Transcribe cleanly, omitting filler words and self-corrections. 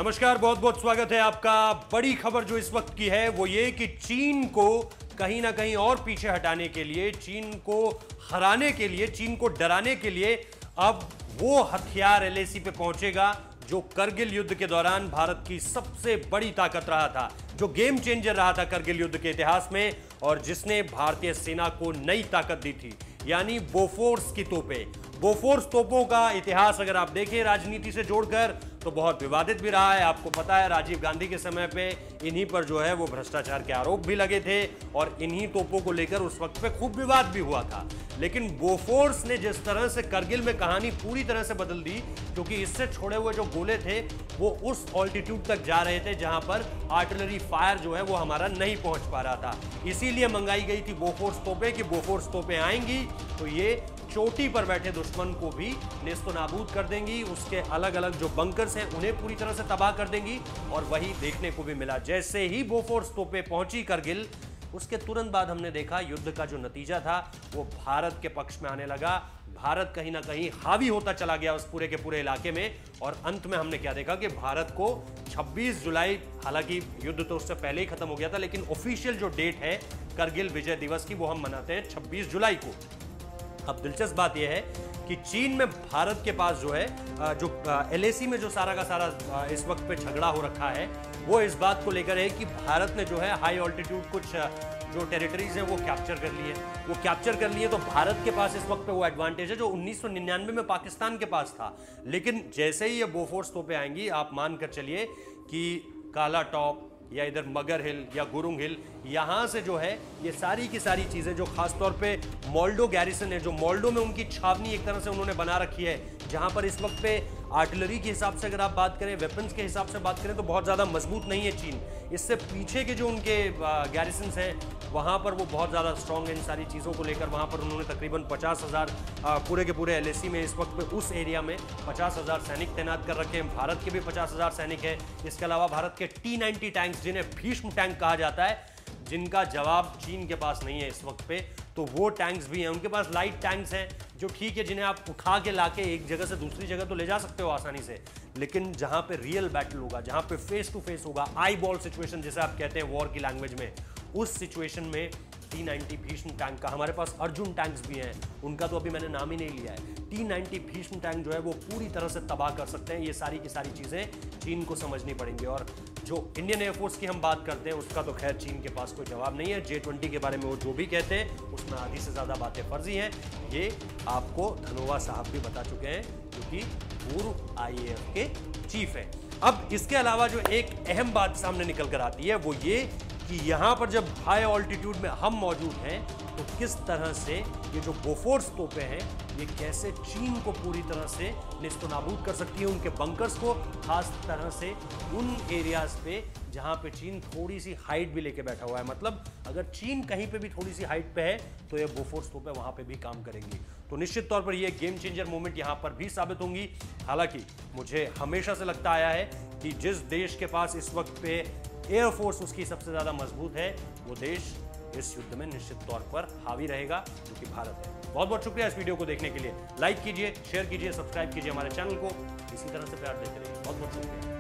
नमस्कार, बहुत बहुत स्वागत है आपका। बड़ी खबर जो इस वक्त की है वो ये कि चीन को कहीं ना कहीं और पीछे हटाने के लिए, चीन को हराने के लिए, चीन को डराने के लिए अब वो हथियार एलएसी पे पहुंचेगा जो करगिल युद्ध के दौरान भारत की सबसे बड़ी ताकत रहा था, जो गेम चेंजर रहा था करगिल युद्ध के इतिहास में और जिसने भारतीय सेना को नई ताकत दी थी, यानी बोफोर्स की तोपें। बोफोर्स तोपों का इतिहास अगर आप देखें राजनीति से जोड़कर तो बहुत विवादित भी रहा है। आपको पता है राजीव गांधी के समय पे इन्हीं पर जो है वो भ्रष्टाचार के आरोप भी लगे थे और इन्हीं तोपों को लेकर उस वक्त पे खूब विवाद भी हुआ था। लेकिन बोफोर्स ने जिस तरह से करगिल में कहानी पूरी तरह से बदल दी, क्योंकि इससे छोड़े हुए जो गोले थे वो उस ऑल्टीट्यूड तक जा रहे थे जहां पर आर्टिलरी फायर जो है वो हमारा नहीं पहुंच पा रहा था। इसीलिए मंगाई गई थी बोफोर्स तोपें कि बोफोर्स तोपें आएंगी तो ये चोटी पर बैठे दुश्मन को भी नेस्तो नाबूद कर देंगी, उसके अलग अलग जो बंकर्स हैं उन्हें पूरी तरह से तबाह कर देंगी। और वही देखने को भी मिला। जैसे ही बोफोर्स तोपें पहुंची करगिल, उसके तुरंत बाद हमने देखा युद्ध का जो नतीजा था वो भारत के पक्ष में आने लगा। भारत कहीं ना कहीं हावी होता चला गया उस पूरे के पूरे इलाके में और अंत में हमने क्या देखा कि भारत को 26 जुलाई, हालांकि युद्ध तो उससे पहले ही खत्म हो गया था, लेकिन ऑफिशियल जो डेट है करगिल विजय दिवस की वो हम मनाते हैं 26 जुलाई को। अब दिलचस्प बात यह है कि चीन में भारत के पास जो है जो एलएसी में जो सारा का सारा इस वक्त पे झगड़ा हो रखा है वो इस बात को लेकर है कि भारत ने जो है हाई ऑल्टीट्यूड कुछ जो टेरिटरीज हैं वो कैप्चर कर लिए। वो कैप्चर कर लिए तो भारत के पास इस वक्त पे वो एडवांटेज है जो 1999 में पाकिस्तान के पास था। लेकिन जैसे ही ये बोफोर्स तोपें आएंगी, आप मान कर चलिए कि काला टॉप या इधर मगर हिल या गुरुंग हिल, यहाँ से जो है ये सारी की सारी चीज़ें जो खासतौर पे मोल्डो गैरिसन है, जो मोल्डो में उनकी छावनी एक तरह से उन्होंने बना रखी है, जहाँ पर इस वक्त पे आर्टिलरी के हिसाब से अगर आप बात करें, वेपन्स के हिसाब से बात करें तो बहुत ज़्यादा मजबूत नहीं है चीन। इससे पीछे के जो उनके गैरिसन्स हैं वहाँ पर वो बहुत ज़्यादा स्ट्रॉन्ग है इन सारी चीज़ों को लेकर। वहाँ पर उन्होंने तकरीबन 50,000 पूरे के पूरे एलएसी में इस वक्त पे उस एरिया में 50,000 सैनिक तैनात कर रखे हैं। भारत के भी 50,000 सैनिक हैं। इसके अलावा भारत के T-90 टैंक्स, जिन्हें भीष्म टैंक कहा जाता है, जिनका जवाब चीन के पास नहीं है इस वक्त पे, तो वो टैंक्स भी हैं। उनके पास लाइट टैंक्स हैं जो ठीक है, जिन्हें आप उठा के लाके एक जगह से दूसरी जगह तो ले जा सकते हो आसानी से, लेकिन जहां पे रियल बैटल होगा, जहां पे फेस टू फेस होगा, आई बॉल सिचुएशन जिसे आप कहते हैं वॉर की लैंग्वेज में, उस सिचुएशन में T-90 भीष्म टैंक का, हमारे पास अर्जुन टैंक्स भी हैं, उनका तो अभी मैंने नाम ही नहीं लिया है, T-90 भीष्म टैंक जो है वो पूरी तरह से तबाह कर सकते हैं। ये सारी की सारी चीज़ें चीन को समझनी पड़ेंगी। और जो इंडियन एयरफोर्स की हम बात करते हैं उसका तो खैर चीन के पास कोई जवाब नहीं है। J-20 के बारे में वो जो भी कहते हैं उसमें आधी से ज़्यादा बातें फर्जी हैं। ये आपको धनोवा साहब भी बता चुके हैं, क्योंकि पूर्व IAF के चीफ हैं। अब इसके अलावा जो एक अहम बात सामने निकल कर आती है वो ये कि यहाँ पर जब हाई ऑल्टीट्यूड में हम मौजूद हैं तो किस तरह से ये जो बोफोर्स तोपें हैं ये कैसे चीन को पूरी तरह से नेस्तनाबूद कर सकती है, उनके बंकर्स को, खास तरह से उन एरियाज पे जहाँ पे चीन थोड़ी सी हाइट भी लेके बैठा हुआ है। मतलब अगर चीन कहीं पे भी थोड़ी सी हाइट पे है तो ये बोफोर्स तोपें वहाँ पे भी काम करेंगी। तो निश्चित तौर पर ये गेम चेंजर मोमेंट यहाँ पर भी साबित होंगी। हालांकि मुझे हमेशा से लगता आया है कि जिस देश के पास इस वक्त पे एयरफोर्स उसकी सबसे ज़्यादा मजबूत है, वो देश इस युद्ध में निश्चित तौर पर हावी रहेगा, जो कि भारत है। बहुत बहुत शुक्रिया इस वीडियो को देखने के लिए। लाइक कीजिए, शेयर कीजिए, सब्सक्राइब कीजिए हमारे चैनल को। इसी तरह से प्यार देते रहिए। बहुत बहुत शुक्रिया।